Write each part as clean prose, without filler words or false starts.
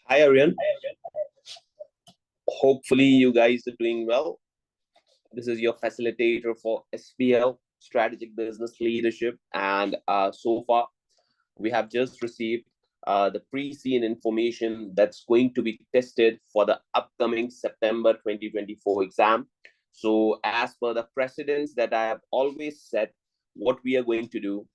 Hi, Aryan. Hopefully, you guys are doing well. This is your facilitator for SBL Strategic Business Leadership. And so far, we have just received the pre-seen information that's going to be tested for the upcoming September 2024 exam. So, as per the precedents that I have always said, what we are going to do,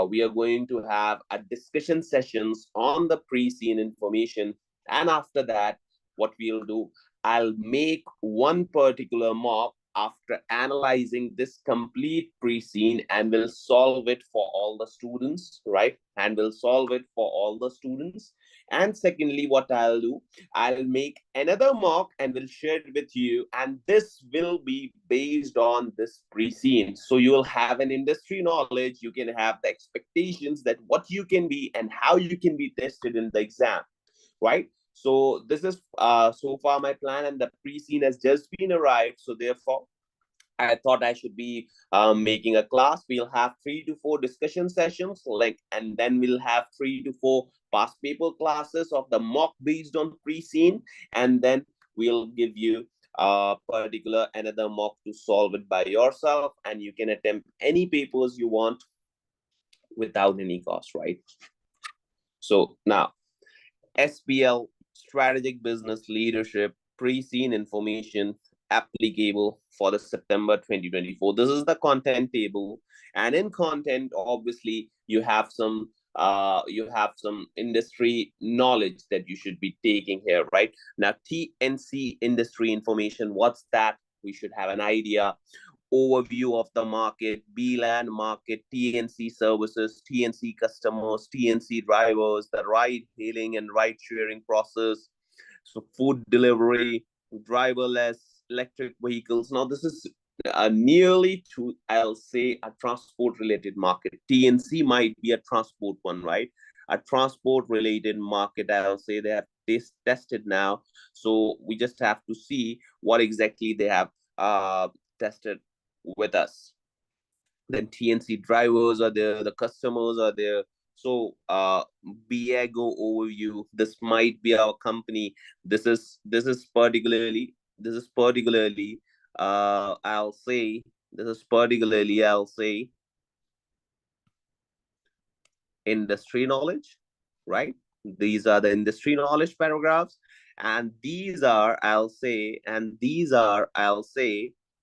we are going to have a discussion sessions on the pre-seen information. And after that, what we'll do, I'll make one particular mock after analyzing this complete pre-scene and will solve it for all the students, right? And will solve it for all the students. And secondly, what I'll do, I'll make another mock and will share it with you. And this will be based on this pre-scene. So you will have an industry knowledge. You can have the expectations that what you can be and how you can be tested in the exam, right? So this is so far my plan, and the pre-scene has just been arrived. So therefore, I thought I should be making a class. We'll have 3 to 4 discussion sessions, and then we'll have 3 to 4 past paper classes of the mock based on pre-scene, and then we'll give you particular another mock to solve it by yourself, and you can attempt any papers you want without any cost, right? So now, SBL Strategic Business Leadership pre-scene information applicable for the September 2024. This is the content table, and in content, obviously, you have some industry knowledge that you should be taking here, right? Now, TNC industry information, what's that? We should have an idea. Overview of the market, BLAN market, TNC services, TNC customers, TNC drivers, the ride hailing and ride sharing process, so food delivery, driverless electric vehicles. Now, this is nearly to, I'll say, a transport related market. TNC might be a transport one, right? A transport related market, I'll say they have tested now. So we just have to see what exactly they have tested with us. Then TNC drivers are there, the customers are there. So Biago overview, this might be our company. This is particularly I'll say industry knowledge, right? These are the industry knowledge paragraphs, and I'll say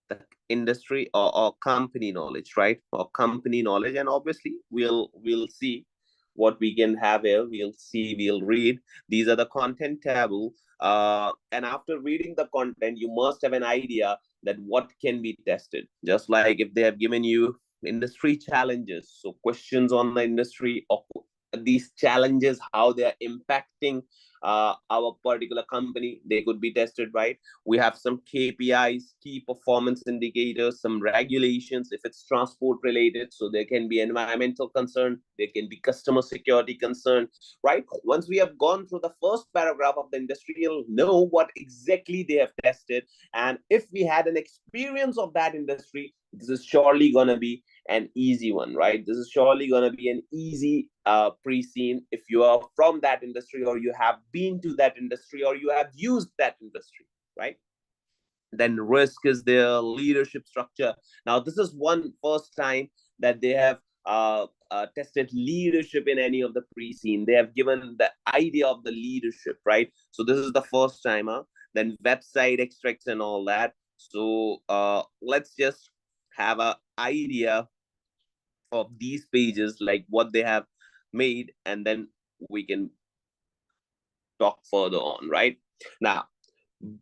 the industry or company knowledge, right? Or company knowledge, and obviously we'll see what we can have here. We'll read. These are the content table. And after reading the content, you must have an idea that what can be tested. Just like if they have given you industry challenges, so questions on the industry or these challenges, how they are impacting our particular company, they could be tested, right? We have some KPIs, key performance indicators, some regulations if it's transport related. So there can be environmental concern, there can be customer security concern, right? Once we have gone through the first paragraph of the industry, you'll know what exactly they have tested. And if we had an experience of that industry, this is surely going to be an easy one, right? This is surely going to be an easy pre-scene if you are from that industry, or you have been to that industry, or you have used that industry, right? Then risk is their leadership structure. Now, this is one first time that they have tested leadership in any of the pre-scene. They have given the idea of the leadership, right? So this is the first time. Then website extracts and all that. So let's just have an idea of these pages, like what they have made, and then we can talk further on, right? Now,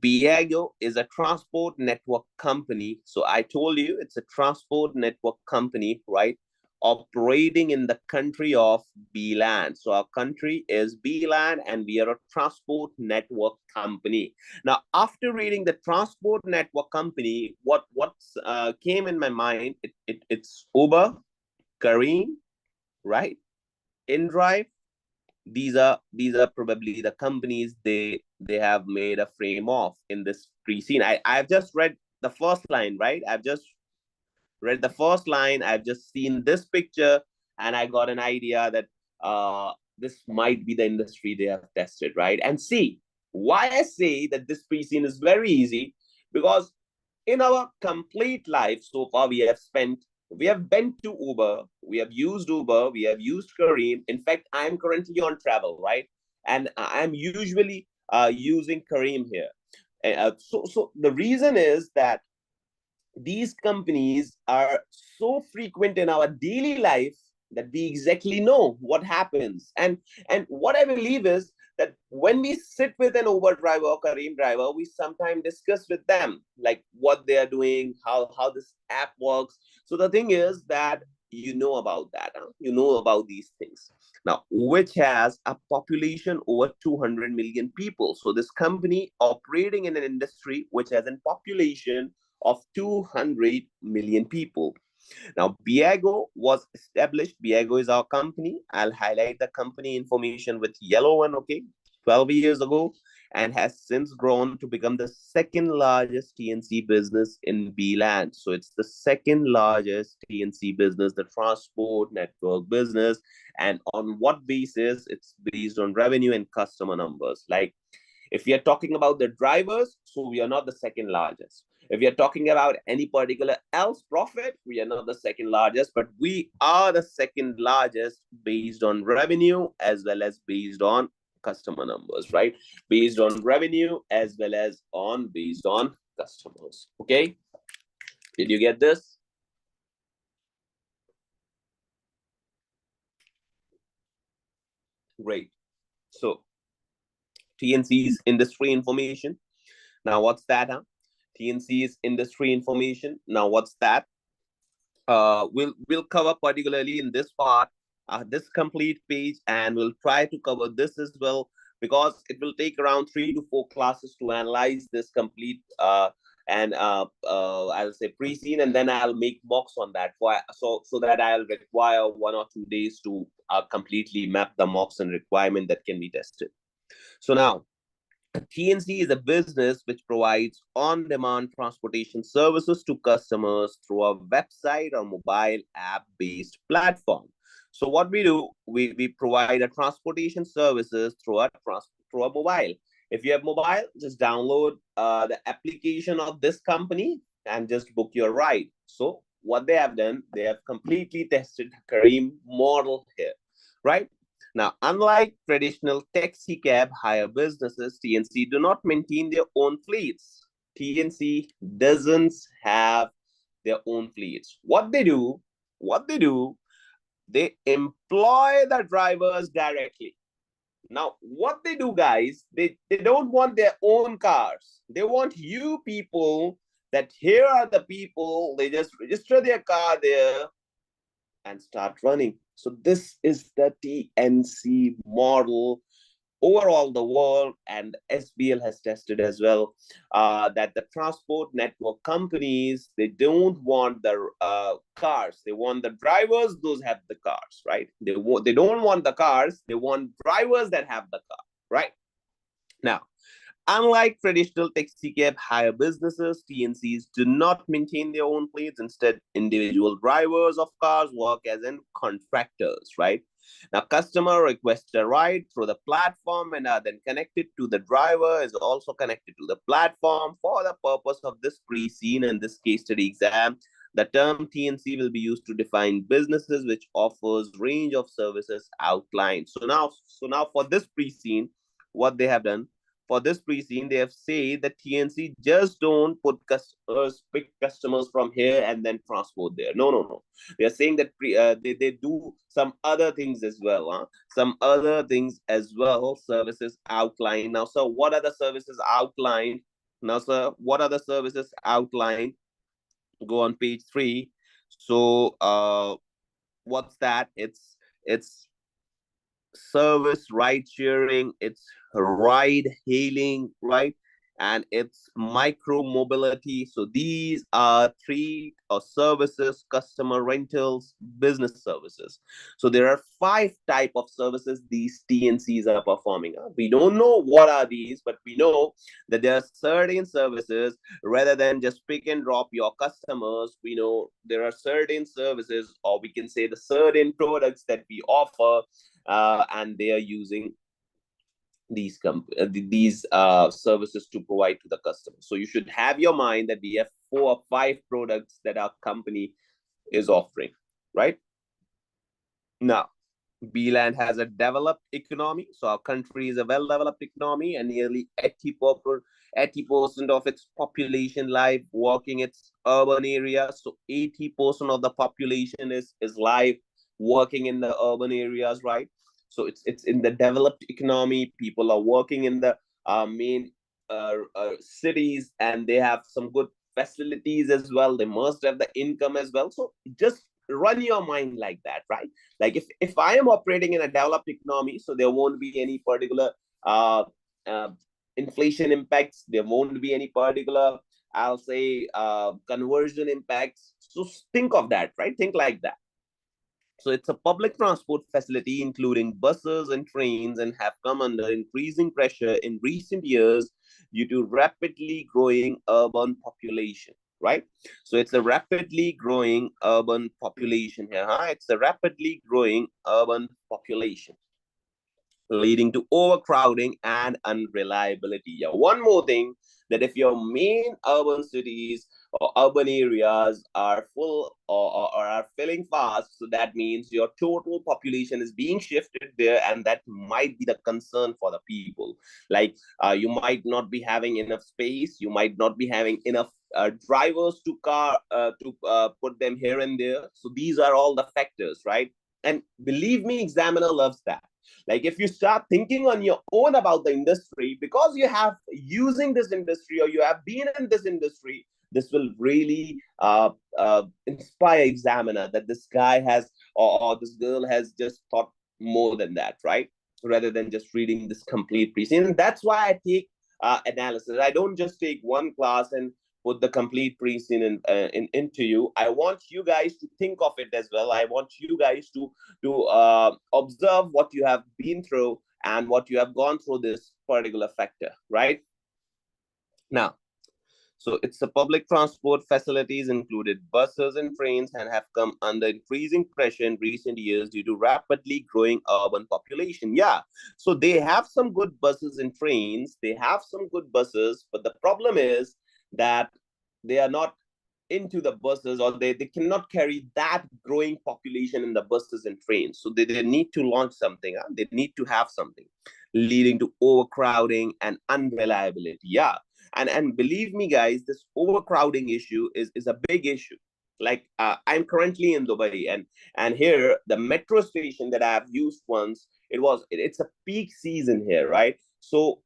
Biago is a transport network company. So I told you it's a transport network company, right? Operating in the country of BLAN. So our country is BLAN, and we are a transport network company. Now, after reading the transport network company, what came in my mind? It's Uber, Careem, right? InDrive. These are probably the companies they have made a frame of in this pre-scene. I've just read the first line, right? I've just seen this picture, and I got an idea that this might be the industry they have tested, right? And see, why I say that this pre-scene is very easy, because in our complete life so far, we have been to Uber, we have used Uber, we have used Kareem. In fact, I am currently on travel, right? And I'm usually using Kareem here. So the reason is that these companies are so frequent in our daily life that we exactly know what happens. And what I believe is that when we sit with an Uber driver or Kareem driver, we sometimes discuss with them like what they are doing, how this app works. So the thing is that you know about that, huh? You know about these things now, which has a population over 200 million people. So this company operating in an industry which has a population of 200 million people. Now, Biago was established. Biago is our company. I'll highlight the company information with yellow one, okay? 12 years ago, and has since grown to become the second largest TNC business in B-land. So it's the second largest TNC business, the transport network business. And on what basis? It's based on revenue and customer numbers. Like if we are talking about the drivers, so we are not the second largest. If we are talking about any particular else profit, we are not the second largest, but we are the second largest based on revenue as well as based on customer numbers, right? Based on revenue as well as based on customers. Okay. Did you get this? Great. So TNC's industry information. Now, what's that? Huh? TNC's industry information. Now, what's that? We'll cover particularly in this part, this complete page, and we'll try to cover this as well, because it will take around 3 to 4 classes to analyze this complete and I'll say pre-scene, and then I'll make mocks on that so that I'll require 1 or 2 days to completely map the mocks and requirement that can be tested. So now, TNC is a business which provides on-demand transportation services to customers through a website or mobile app-based platform. So what we do, we provide a transportation services through a mobile. If you have mobile, just download the application of this company and just book your ride. So what they have done, they have completely tested the Kareem model here, right? Now, unlike traditional taxi cab hire businesses, TNC do not maintain their own fleets. TNC doesn't have their own fleets. What they do, they employ the drivers directly. Now, what they do, guys, they don't want their own cars. They want you people that here are the people, they just register their car there and start running. So this is the TNC model overall the world, and SBL has tested as well, that the transport network companies, they don't want the cars, they want the drivers. Those have the cars, right? They don't want the cars, they want drivers that have the car, right? Now, unlike traditional taxi cab hire businesses, TNCs do not maintain their own fleets. Instead, individual drivers of cars work as in contractors, right? Now, customer requests a ride through the platform and are then connected to the driver, is also connected to the platform. For the purpose of this pre-scene and this case study exam, the term TNC will be used to define businesses which offers range of services outlined. So now for this pre-scene, what they have done, for this pre-scene, they have said that TNC just don't pick customers from here and then transport there. No. They are saying that they do some other things as well. Huh? Some other things as well, services outlined. Now, sir, what are the services outlined? Now, sir, what are the services outlined? Go on page 3. So, what's that? It's service ride sharing, it's ride hailing, right? and it's micro mobility. So these are three services: customer rentals, business services. So there are five type of services these TNCs are performing. We don't know what are these, but we know that there are certain services. Rather than just pick and drop your customers, we know there are certain services, or we can say the certain products that we offer, and they are using these services to provide to the customer. So you should have your mind that we have 4 or 5 products that our company is offering, right? Now, Beeland has a developed economy. So our country is a well-developed economy, and nearly 80% of its population live working its urban areas. So 80% of the population is live working in the urban areas, right? So it's in the developed economy. People are working in the main cities, and they have some good facilities as well. They must have the income as well. So just run your mind like that, right? Like if I am operating in a developed economy, so there won't be any particular uh, uh, inflation impacts. There won't be any particular, I'll say, conversion impacts. So think of that, right? Think like that. So it's a public transport facility including buses and trains, and have come under increasing pressure in recent years due to rapidly growing urban population, right? So it's a rapidly growing urban population here. Huh? It's a rapidly growing urban population, leading to overcrowding and unreliability. Yeah, one more thing, that if your main urban cities or urban areas are full, or are filling fast, so that means your total population is being shifted there, and that might be the concern for the people. Like you might not be having enough space, you might not be having enough drivers to put them here and there. So these are all the factors, right? And believe me, examiner loves that. Like if you start thinking on your own about the industry, because you have using this industry, or you have been in this industry, this will really inspire examiner that this guy has, or this girl has just thought more than that, right? Rather than just reading this complete piece. And that's why I take analysis. I don't just take one class and put the complete pre-scene into you. I want you guys to think of it as well. I want you guys to observe what you have been through and what you have gone through this particular factor, right? Now, so it's the public transport facilities included buses and trains, and have come under increasing pressure in recent years due to rapidly growing urban population. Yeah, so they have some good buses and trains. They have some good buses, but the problem is that they are not into the buses, or they cannot carry that growing population in the buses and trains. So they need to launch something. Huh? They need to have something, leading to overcrowding and unreliability. Yeah. And believe me, guys, this overcrowding issue is a big issue. Like I'm currently in Dubai, and here the metro station that I have used once, it's a peak season here, right? So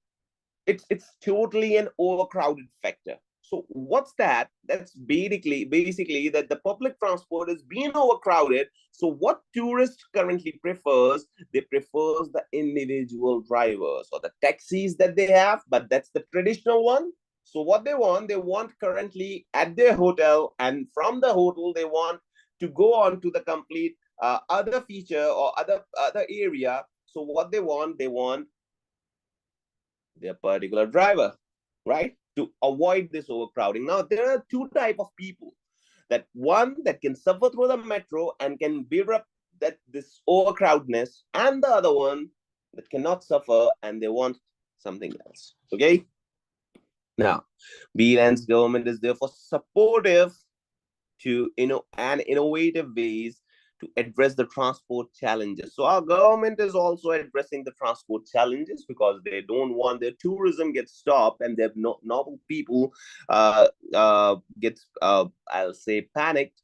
it's totally an overcrowded factor. So what's that? That's basically that the public transport is being overcrowded. So what tourist currently prefers? They prefers the individual drivers or the taxis that they have, but that's the traditional one. So what they want currently at their hotel, and from the hotel they want to go on to the complete other feature or other area. So what they want their particular driver, right? To avoid this overcrowding. Now, there are 2 types of people. That one that can suffer through the metro and can bear up that this overcrowdedness, and the other one that cannot suffer and they want something else. Okay. Now, BLAN's government is therefore supportive to innovative ways to address the transport challenges. So our government is also addressing the transport challenges, because they don't want their tourism get stopped, and their normal people gets I'll say panicked,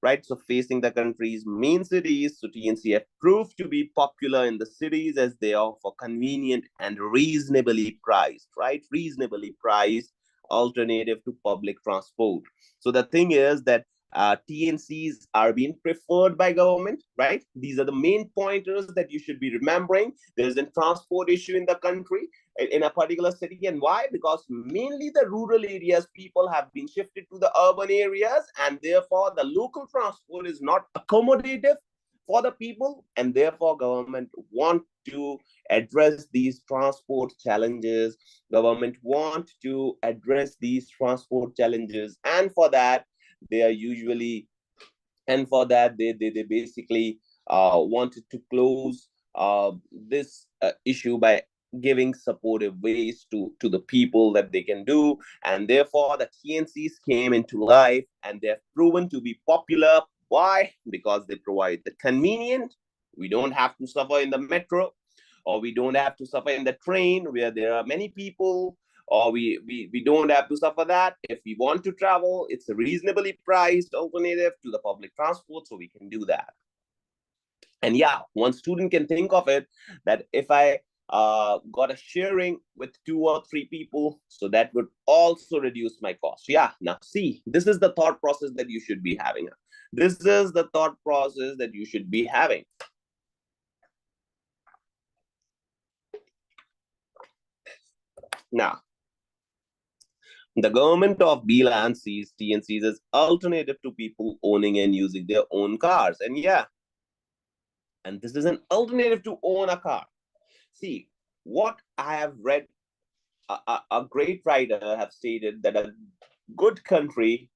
right? So facing the country's main cities, so TNCF proved to be popular in the cities as they offer convenient and reasonably priced, right? Reasonably priced alternative to public transport. So the thing is that TNCs are being preferred by government, right? These are the main pointers that you should be remembering. There's a transport issue in the country, in a particular city. And why? Because mainly the rural areas, people have been shifted to the urban areas, and therefore the local transport is not accommodative for the people, and therefore government want to address these transport challenges. Government want to address these transport challenges, and for that they are usually, and for that they basically wanted to close this issue by giving supportive ways to the people that they can do. And therefore the TNCs came into life, and they've proven to be popular. Why? Because they provide the convenient. We don't have to suffer in the metro, or we don't have to suffer in the train where there are many people, or we don't have to suffer that. If we want to travel, it's a reasonably priced alternative to the public transport, so we can do that. And yeah, one student can think of it that if I got a sharing with 2 or 3 people, so that would also reduce my cost. Yeah, now see, this is the thought process that you should be having. This is the thought process that you should be having. Now, the government of BLAN sees TNCs as alternative to people owning and using their own cars. And yeah, and this is an alternative to own a car. See, what I have read, a great writer have stated that a good country,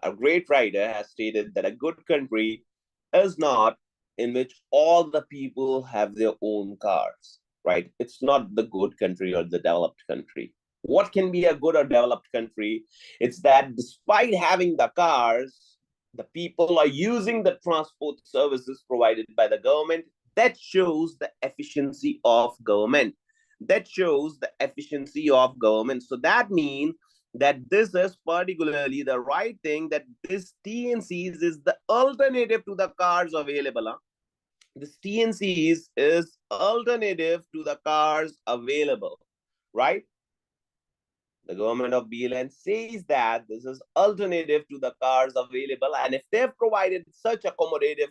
a great writer has stated that a good country is not in which all the people have their own cars, right? It's not the good country or the developed country. What can be a good or developed country? It's that despite having the cars, the people are using the transport services provided by the government. That shows the efficiency of government. That shows the efficiency of government. So that means that this is particularly the right thing, that this TNCs is the alternative to the cars available. This TNCs is alternative to the cars available, right? The government of BLN says that this is alternative to the cars available, and if they've provided such accommodative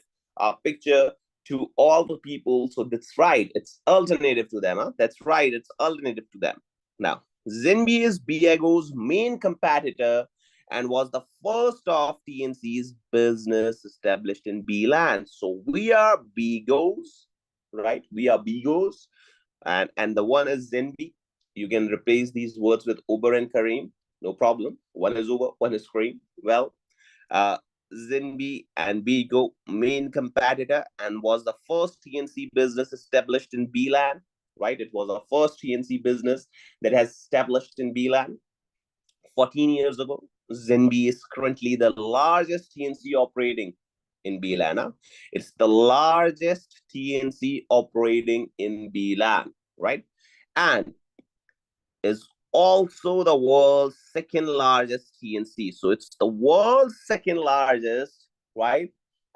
picture to all the people, so that's right, it's alternative to them. Huh? That's right, it's alternative to them. Now, Zenbi is Biego's main competitor and was the first of TNC's business established in BLAN. So we are Bigos, right? We are Bigos, and the one is Zenbi. You can replace these words with Uber and Kareem, no problem. One is Uber, one is Kareem. Well, Zenbi and Bigo, main competitor, and was the first TNC business established in BLAN, right? It was the first TNC business that has established in BLAN 14 years ago. Zenbi is currently the largest TNC operating in BLAN. It's the largest TNC operating in BLAN, right? And is also the world's second largest TNC. So it's the world's second largest, right?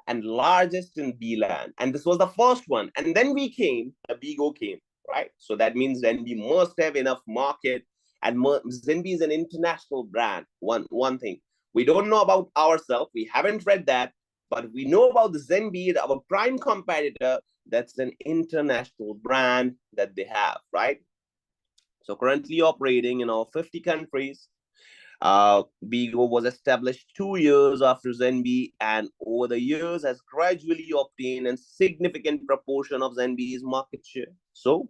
And largest in BLAN. And this was the first one. And then we came, the Bigo came, right? So that means then we must have enough market. And Zenbi is an international brand. One thing. We don't know about ourselves. We haven't read that. But we know about the Zenbi, our prime competitor. That's an international brand that they have, right? So currently operating in all 50 countries. Bigo was established 2 years after Zenbi, and over the years has gradually obtained a significant proportion of Zenbi's market share. So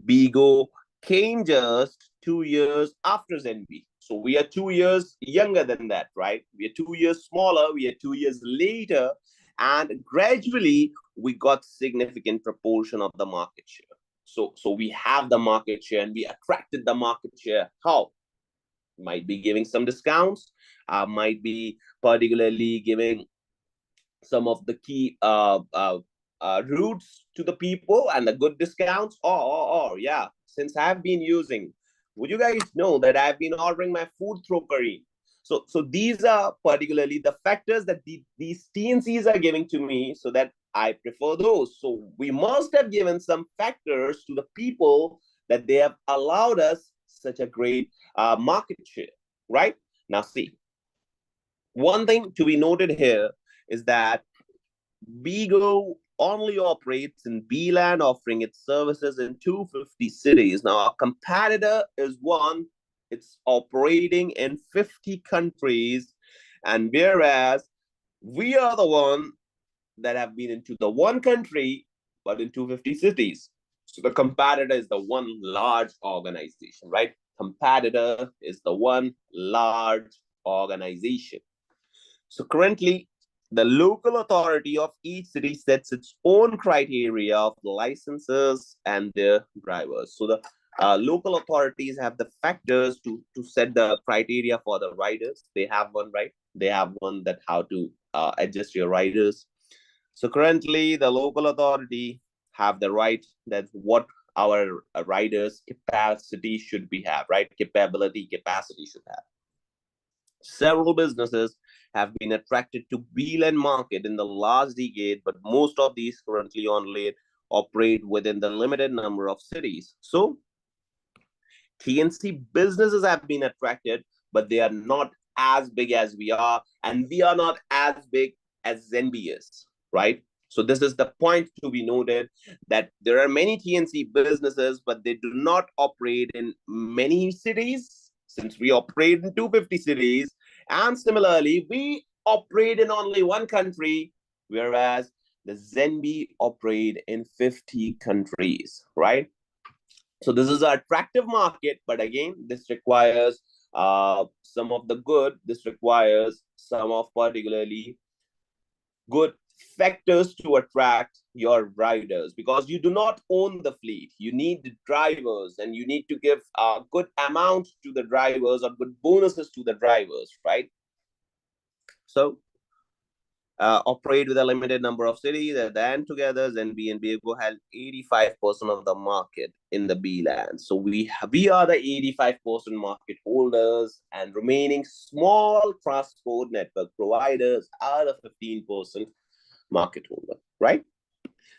Bigo came just 2 years after Zenbi. So we are 2 years younger than that, right? We are 2 years smaller, we are 2 years later, and gradually we got significant proportion of the market share. So we have the market share, and we attracted the market share. How? Might be giving some discounts, might be particularly giving some of the key routes to the people and the good discounts. Or yeah, since I've been using, would you guys know that I've been ordering my food through Kareem? So these are particularly the factors that these TNCs are giving to me, so that I prefer those. So we must have given some factors to the people that they have allowed us such a great market share, right? Now see, One thing to be noted here is that Bigo only operates in B-land, offering its services in 250 cities. Now, our competitor is one, it's operating in 50 countries, and whereas we are the one that have been into the one country, but in 250 cities. So the competitor is the one large organization, right? Competitor is the one large organization. So currently, the local authority of each city sets its own criteria of licenses and their drivers. So the local authorities have the factors to set the criteria for the riders. They have one, right? They have one that how to adjust your riders. So currently, the local authority have the right that what our riders capacity should be have, right? Capacity should have. Several businesses have been attracted to B-land market in the last decade, but most of these currently only operate within the limited number of cities. So TNC businesses have been attracted, but they are not as big as we are, and we are not as big as Zenbi is, right? So this is the point to be noted that there are many TNC businesses, but they do not operate in many cities since we operate in 250 cities. And similarly, we operate in only one country, whereas the Zenbi operate in 50 countries, right? So this is an attractive market, but again, this requires some of the good. This requires some of particularly good factors to attract your riders because you do not own the fleet. You need the drivers and you need to give a good amount to the drivers or good bonuses to the drivers, right? So operate with a limited number of cities. At the end together, Zenbi and Biego held 85% of the market in the B-land. So we are the 85% market holders and remaining small transport network providers are the 15% market holder, right?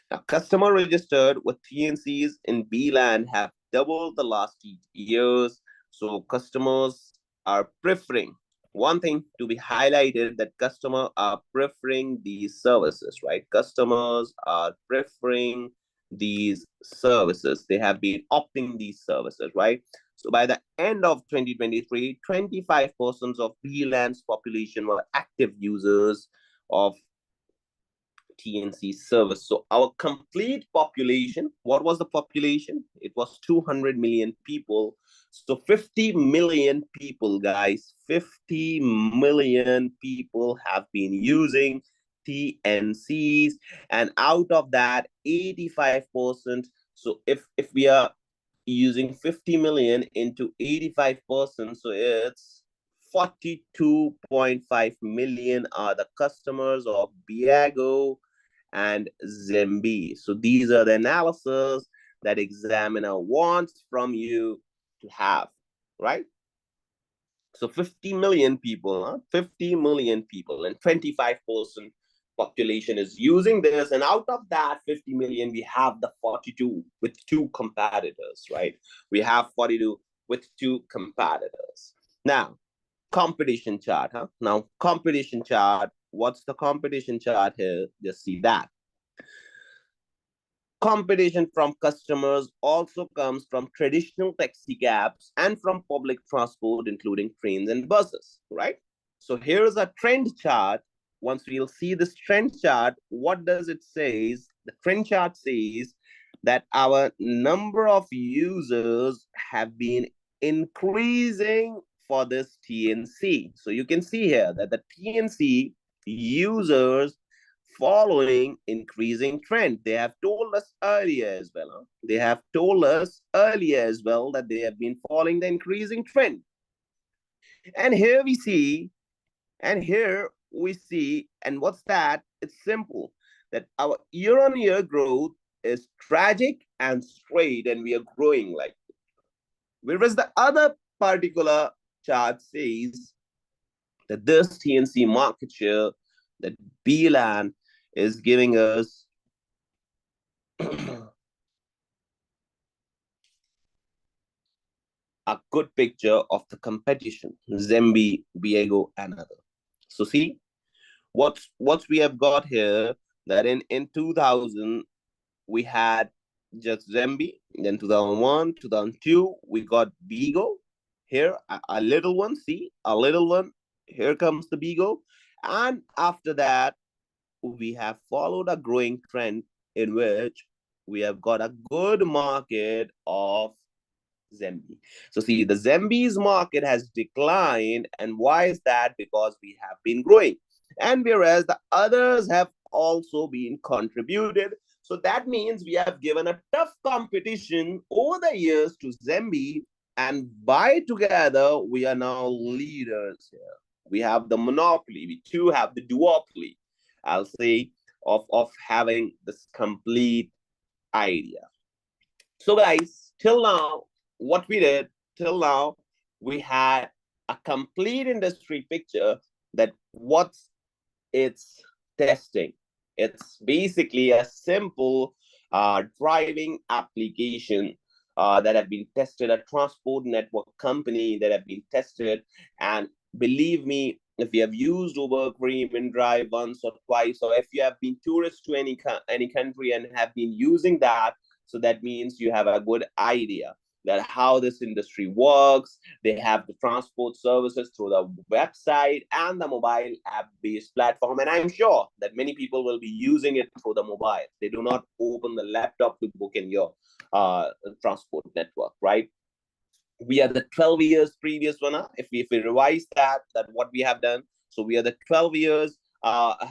Now, customer registered with TNCs in B-land have doubled the last years. So customers are preferring one thing to be highlighted that customers are preferring these services, right? Customers are preferring these services. They have been opting these services, right? So by the end of 2023, 25% of B-land's population were active users of TNC service. So our complete population, what was the population? It was 200 million people. So 50 million people, guys, 50 million people have been using TNCs. And out of that, 85%. So if we are using 50 million into 85%, so it's 42.5 million are the customers of Biago and Zembi. So these are the analysis that examiner wants from you to have, right? So 50 million people, 50 million people, and 25% population is using this. And out of that 50 million, we have the 42 with two competitors, right? We have 42 with two competitors. Now, competition chart, Now, competition chart. What's the competition chart here? Just see that. Competition from customers also comes from traditional taxi cabs and from public transport, including trains and buses, right? So here's a trend chart. Once we'll see this trend chart, what does it say? The trend chart says that our number of users have been increasing for this TNC. So you can see here that the TNC users following increasing trend. They have told us earlier as well. They have told us earlier as well that they have been following the increasing trend. And here we see, and what's that? It's simple that our year-on-year growth is tragic and straight, and we are growing like it. Whereas the other particular chart says that this TNC market share, that B-land is giving us a good picture of the competition, Zembi, Biego, and other. So see, what we have got here, that in 2000 we had just Zambi, then 2001, 2002 we got Bigo. Here a little one, see, a little one. Here comes the Bigo, and after that we have followed a growing trend in which we have got a good market of Zambi. So see, the Zambi's market has declined, and why is that? Because we have been growing, and whereas the others have also been contributed. So that means we have given a tough competition over the years to Zambi, and by together we are now leaders here. We have the monopoly. We too have the duopoly, I'll say, of having this complete idea. So guys, till now, what we did till now, we had a complete industry picture that what's its testing. It's basically a simple driving application that have been tested, a transport network company that have been tested. And believe me, if you have used Uber, Cream, Drive once or twice, or if you have been tourist to any country and have been using that, so that means you have a good idea that how this industry works. They have the transport services through the website and the mobile app-based platform. And I'm sure that many people will be using it through the mobile. They do not open the laptop to book in your transport network, right? We are the 12 years previous one. If we revise that what we have done. So we are the 12 years.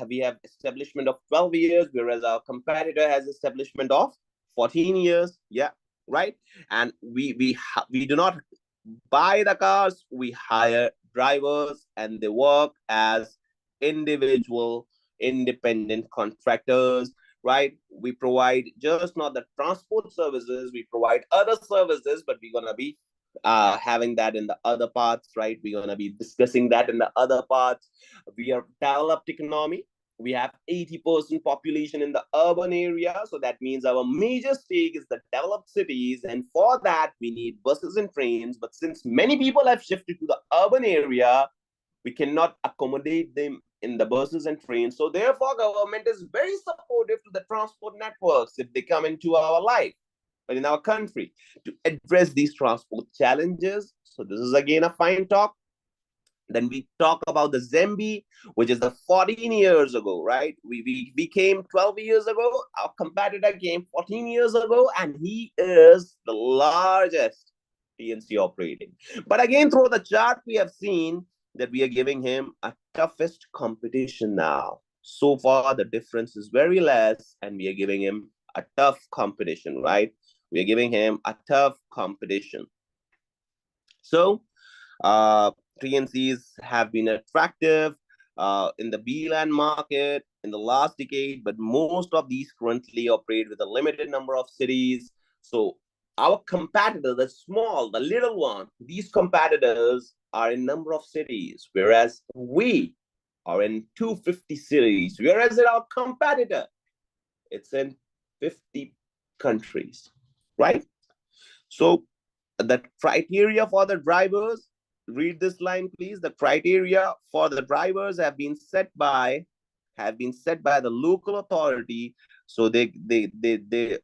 We have establishment of 12 years, whereas our competitor has establishment of 14 years. Yeah, right. And we do not buy the cars, we hire drivers, and they work as individual independent contractors, right? We provide just not the transport services, we provide other services, but we're gonna be having that in the other parts, right? We're gonna be discussing that in the other parts. We are developed economy. We have 80% population in the urban area. So that means our major stake is the developed cities. And for that, we need buses and trains. But since many people have shifted to the urban area, we cannot accommodate them in the buses and trains. So therefore, government is very supportive to the transport networks if they come into our life, but in our country, to address these transport challenges. So this is again a fine talk. Then we talk about the Zambi, which is the 14 years ago, right? We came 12 years ago. Our competitor came 14 years ago, and he is the largest TNC operating. But again, through the chart, we have seen that we are giving him a toughest competition now. So far, the difference is very less, and we are giving him a tough competition, right? We are giving him a tough competition. So, TNCs have been attractive in the BLAN market in the last decade, but most of these currently operate with a limited number of cities. So our competitor, the small, the little one, these competitors are in number of cities, whereas we are in 250 cities, whereas our competitor, it's in 50 countries, right? So the criteria for the drivers, read this line, please. The criteria for the drivers have been set by the local authority. So they give the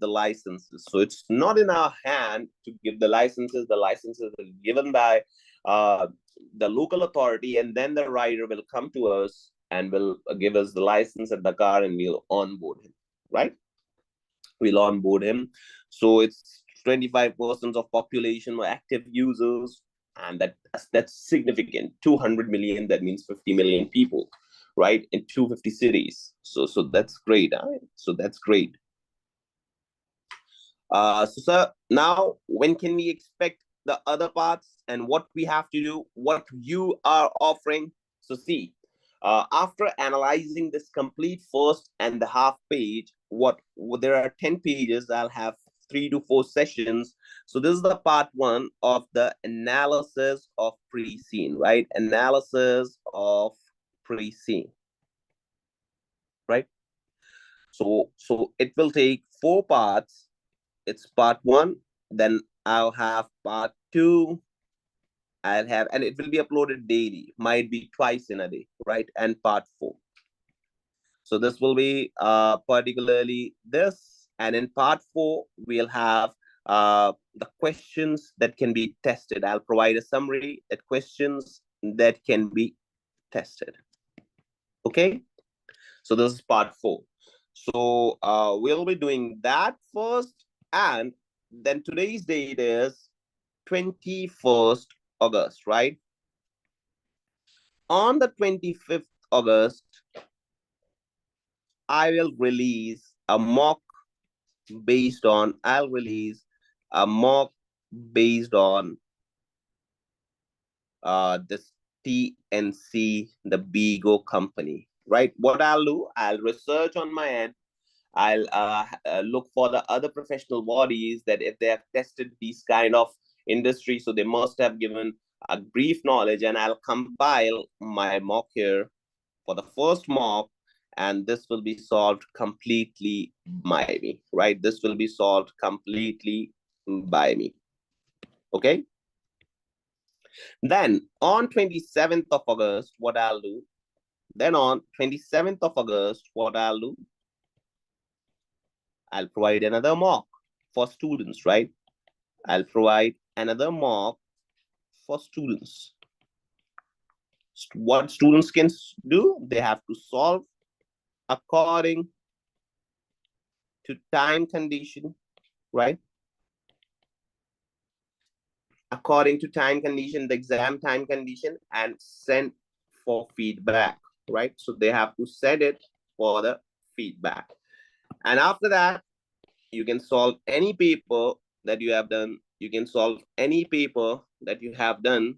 licenses. So it's not in our hand to give the licenses. The licenses are given by the local authority, and then the rider will come to us and will give us the license at the car, and we'll onboard him, right? We'll onboard him. So it's 25% of population were active users, and that's significant. 200 million, that means 50 million people, right, in 250 cities. So that's great. Right? So that's great. So sir, now when can we expect the other parts, and what we have to do, what you are offering? So see, after analyzing this complete first and the half page, there are 10 pages. I'll have 3 to 4 sessions. So this is the part 1 of the analysis of pre-scene, right? Analysis of pre-scene, right? So it will take 4 parts. It's part 1, then I'll have part 2, I'll have, and it will be uploaded daily, might be twice in a day, right? And part 4. So this will be particularly this. And in part 4, we'll have the questions that can be tested. I'll provide a summary that questions that can be tested. Okay. So this is part 4. So we'll be doing that first. And then today's date is 21st August, right? On the 25th August, I will release a mock based on, I'll release a mock based on this TNC, the Bigo company, right? What I'll do, I'll research on my end. I'll look for the other professional bodies that if they have tested these kind of industry, so they must have given a brief knowledge, and I'll compile my mock here for the first mock, and this will be solved completely by me, right? This will be solved completely by me, okay? Then on 27th of August, what I'll do, then on 27th of August, what I'll do, I'll provide another mock for students, right? I'll provide another mock for students. What students can do, they have to solve according to time condition, right? According to time condition, the exam time condition, and send for feedback, right? So they have to send it for the feedback. And after that, you can solve any paper that you have done. You can solve any paper that you have done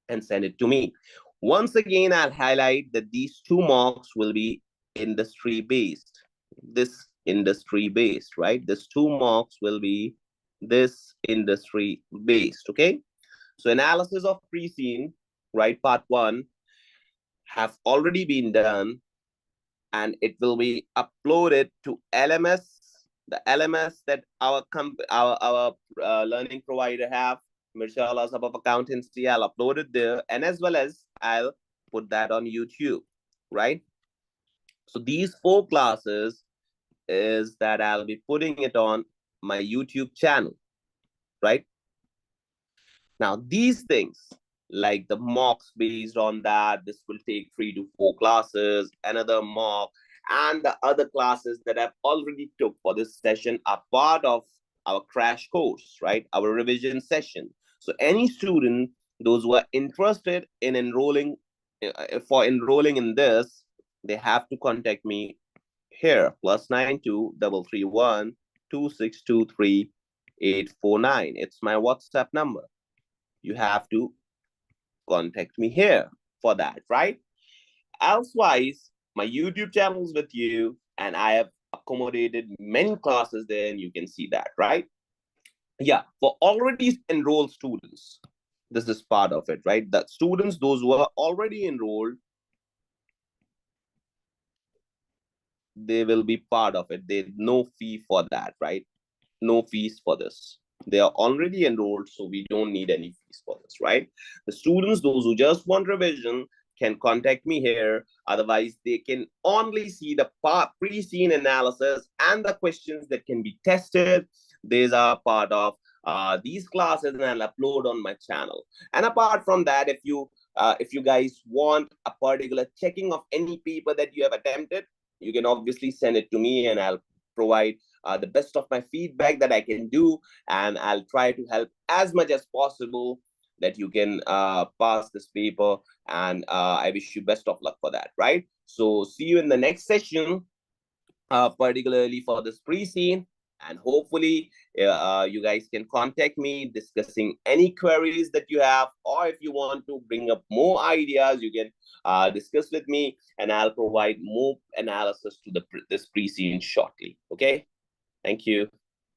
and send it to me. Once again, I'll highlight that these 2 mocks will be industry-based. This industry-based, right? These 2 mocks will be this industry-based, okay? So analysis of pre-scene, right? Part 1 have already been done, and it will be uploaded to LMS, the LMS that our learning provider have, Mirshala Sub of Accountancy. I'll upload it there, and as well as I'll put that on YouTube, right? So these 4 classes is that I'll be putting it on my YouTube channel, right? Now these things, like the mocks based on that, this will take 3 to 4 classes, another mock, and the other classes that I've already took for this session are part of our crash course, right? Our revision session. So any student, those who are interested in enrolling in this, they have to contact me here, +92 331 2623 849. It's my WhatsApp number. You have to contact me here for that, right? Elsewise, my YouTube channel is with you, and I have accommodated many classes there, and you can see that, right? Yeah, for already enrolled students, this is part of it, right? The students, those who are already enrolled, they will be part of it. There's no fee for that, right? No fees for this. They are already enrolled, so we don't need any fees for this, right? The students, those who just want revision, can contact me here. Otherwise, they can only see the pre-scene analysis and the questions that can be tested. These are part of these classes, and I'll upload on my channel. And apart from that, if you guys want a particular checking of any paper that you have attempted, you can obviously send it to me, and I'll provide the best of my feedback that I can do, and I'll try to help as much as possible that you can pass this paper, and I wish you best of luck for that, right? So see you in the next session, particularly for this pre-scene, and hopefully you guys can contact me discussing any queries that you have, or if you want to bring up more ideas, you can discuss with me, and I'll provide more analysis to this pre-scene shortly, okay? Thank you.